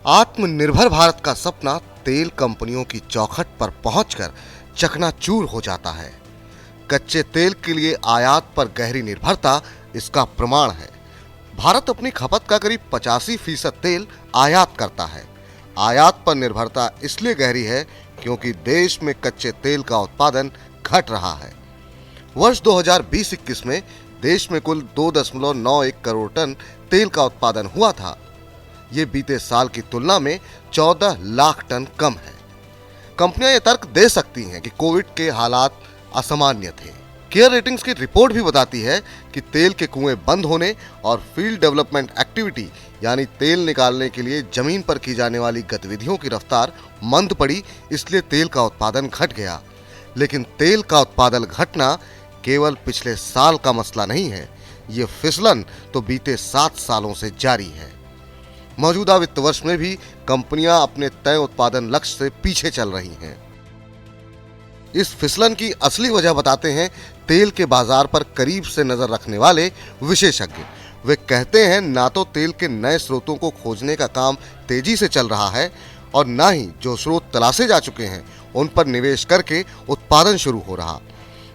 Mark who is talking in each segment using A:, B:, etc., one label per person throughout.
A: आत्मनिर्भर भारत का सपना तेल कंपनियों की चौखट पर पहुंचकर चकनाचूर हो जाता है। कच्चे तेल के लिए आयात पर गहरी निर्भरता इसका प्रमाण है। भारत अपनी खपत का करीब 85% तेल आयात करता है। आयात पर निर्भरता इसलिए गहरी है क्योंकि देश में कच्चे तेल का उत्पादन घट रहा है। वर्ष 2020-21 में देश में कुल 2.91 करोड़ टन तेल का उत्पादन हुआ था। ये बीते साल की तुलना में 14 लाख टन कम है। कंपनियां ये तर्क दे सकती हैं कि कोविड के हालात असामान्य थे। केयर रेटिंग्स की रिपोर्ट भी बताती है कि तेल के कुएं बंद होने और फील्ड डेवलपमेंट एक्टिविटी यानी तेल निकालने के लिए जमीन पर की जाने वाली गतिविधियों की रफ्तार मंद पड़ी, इसलिए तेल का उत्पादन घट गया। लेकिन तेल का उत्पादन घटना केवल पिछले साल का मसला नहीं है, ये फिसलन तो बीते 7 सालों से जारी है। मौजूदा वित्त वर्ष में भी कंपनियां अपने तय उत्पादन लक्ष्य से पीछे चल रही हैं। इस फिसलन की असली वजह बताते हैं तेल के बाजार पर करीब से नजर रखने वाले विशेषज्ञ। वे कहते हैं ना तो तेल के नए स्रोतों को खोजने का काम तेजी से चल रहा है और ना ही जो स्रोत तलाशे जा चुके हैं उन पर निवेश करके उत्पादन शुरू हो रहा।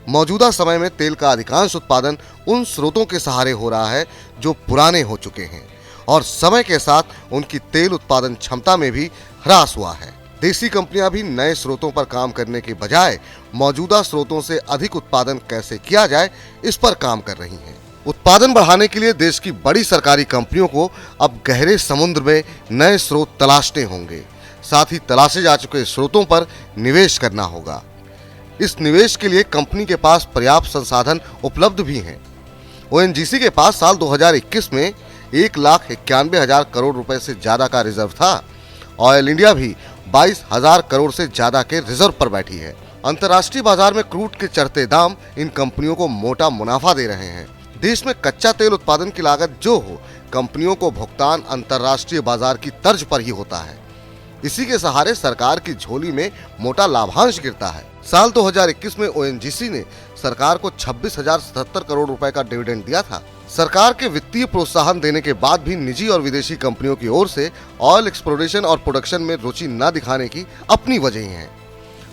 A: मौजूदा समय में तेल का अधिकांश उत्पादन उन स्रोतों के सहारे हो रहा है जो पुराने हो चुके हैं और समय के साथ उनकी तेल उत्पादन क्षमता में भी ह्रास हुआ है। देसी कंपनियां भी नए स्रोतों पर काम करने के बजाय मौजूदा स्रोतों से अधिक उत्पादन कैसे किया जाए इस पर काम कर रही हैं। उत्पादन बढ़ाने के लिए देश की बड़ी सरकारी कंपनियों को अब गहरे समुद्र में नए स्रोत तलाशने होंगे। साथ ही तलाशे जा चुके स्रोतों पर निवेश करना होगा। इस निवेश के लिए कंपनी के पास पर्याप्त संसाधन उपलब्ध भी हैं। ओएनजीसी के पास साल 2021 में 1,91,000 करोड़ रुपए से ज्यादा का रिजर्व था। ऑयल इंडिया भी 22,000 करोड़ से ज्यादा के रिजर्व पर बैठी है। अंतर्राष्ट्रीय बाजार में क्रूड के चढ़ते दाम इन कंपनियों को मोटा मुनाफा दे रहे हैं। देश में कच्चा तेल उत्पादन की लागत जो हो, कंपनियों को भुगतान अंतर्राष्ट्रीय बाजार की तर्ज पर ही होता है। इसी के सहारे सरकार की झोली में मोटा लाभांश गिरता है। साल 2021 में ओएनजीसी ने सरकार को 26,077 करोड़ रुपए का डिविडेंड दिया था। सरकार के वित्तीय प्रोत्साहन देने के बाद भी निजी और विदेशी कंपनियों की ओर से ऑयल एक्सप्लोरेशन और प्रोडक्शन में रुचि न दिखाने की अपनी वजह है।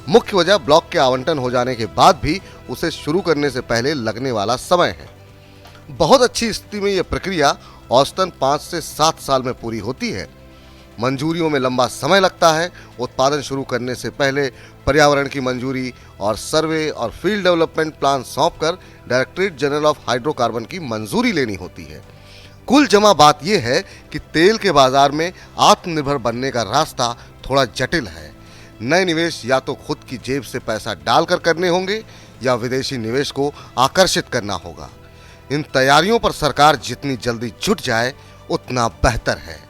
A: मुख्य वजह ब्लॉक के आवंटन हो जाने के बाद भी उसे शुरू करने से पहले लगने वाला समय है। बहुत अच्छी स्थिति में यह प्रक्रिया औसतन 5 से 7 साल में पूरी होती है। मंजूरियों में लंबा समय लगता है। उत्पादन शुरू करने से पहले पर्यावरण की मंजूरी और सर्वे और फील्ड डेवलपमेंट प्लान सौंपकर डायरेक्टरेट जनरल ऑफ हाइड्रोकार्बन की मंजूरी लेनी होती है। कुल जमा बात यह है कि तेल के बाजार में आत्मनिर्भर बनने का रास्ता थोड़ा जटिल है। नए निवेश या तो खुद की जेब से पैसा डालकर करने होंगे या विदेशी निवेश को आकर्षित करना होगा। इन तैयारियों पर सरकार जितनी जल्दी जुट जाए उतना बेहतर है।